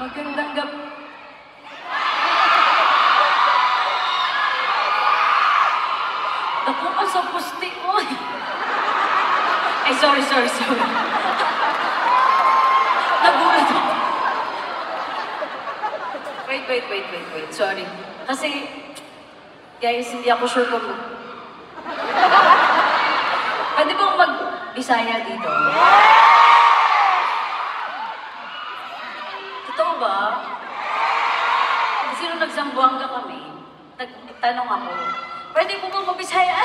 Magandang gabi. Naku ka sa pusti ko. Ay, sorry. Nagulat ako. Wait. Sorry. Kasi, guys, hindi ako sure kung... Pwede bang mag-Bisaya dito? Totoo ba? Kasi nung nagsambuanga kami, nagtanong ako, pwede po bang mag-Bisaya?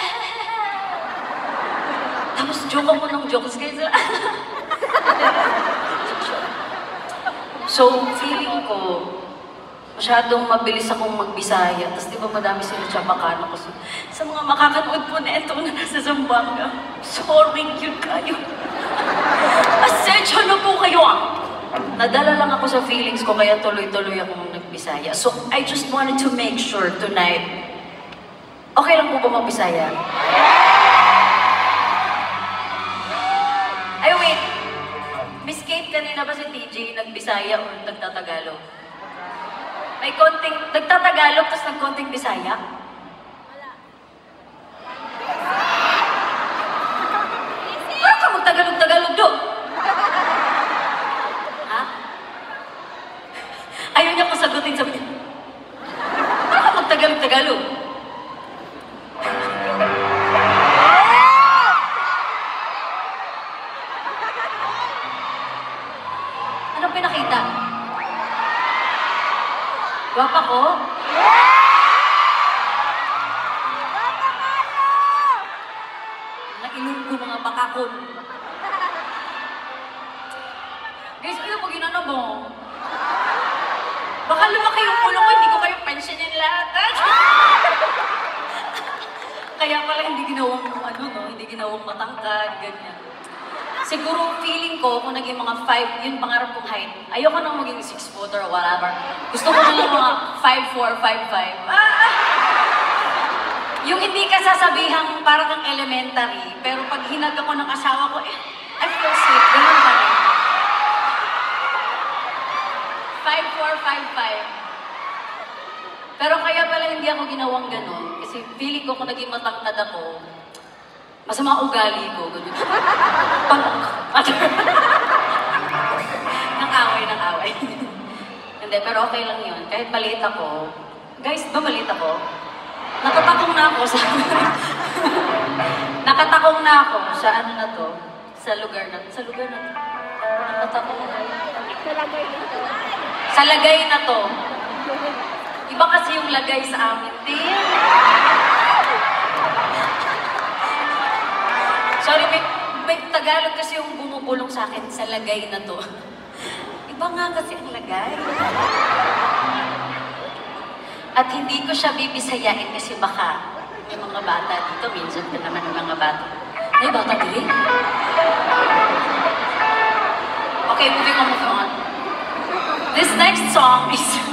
Tapos joke ako ng jokes kayo sila. So, feeling ko, masyadong mabilis akong mag-Bisaya. Tapos di ba madami sila Chabacano kasi sa mga makakanood po na ito na nasa Zamboanga. Sorry, cute kayo. Pasensya na po kayo ah. Nadala lang ako sa feelings ko kaya tuloy-tuloy akong nag-Bisaya. So, I just wanted to make sure tonight, okay lang po ba mag-Bisaya? Ay, wait. Miss Kate, kanina ba si TJ nag-Bisaya o nagtatagalog? May konting, nagtatagalog tapos nagkonting Bisaya? Wala. Parang ka magtagalog-tagalog do? Ha? Ayaw niya ko sagutin, sabi niya. Parang ka magtagalog-tagalog? Anong pinakita? Guwapa ko? Nainom ko mga bakakon. Guys, ano mo ginano mo? Baka lumaki yung ulo ko, hindi ko kayo pensyonin lahat. Kaya pala hindi ginawang hindi ginawang matangkad, ganyan. Siguro feeling ko, kung naging mga 5, yun pangarap kong height. Ayoko nang maging 6 foot or whatever. Gusto ko na lang mga 5'4", 5'5". Yung hindi ka sasabihang parang kang elementary, pero pag hinag ako ng asawa ko, I feel safe. Ganun pa rin. 5'4", 5'5". Pero kaya pala hindi ako ginawang ganun. Kasi feeling ko kung naging matangkad ako, masama ugali ko, ganyan. Nang-away. Hindi, pero okay lang yun. Kahit maliit ako. Guys, ba maliit ako? Nakatakong na ako sa... Nakatakong na ako sa ano na to. Sa lugar na to. Nakatakong na. Sa lagay na to. Iba kasi yung lagay sa amin. Sorry, may Tagalog kasi yung bumubulong sa akin sa lagay na to. Iba nga kasi ang lagay. At hindi ko siya bibisayain kasi baka may mga bata dito. Minsan pa naman ng mga bata. May bata din? Okay, moving on. This next song is...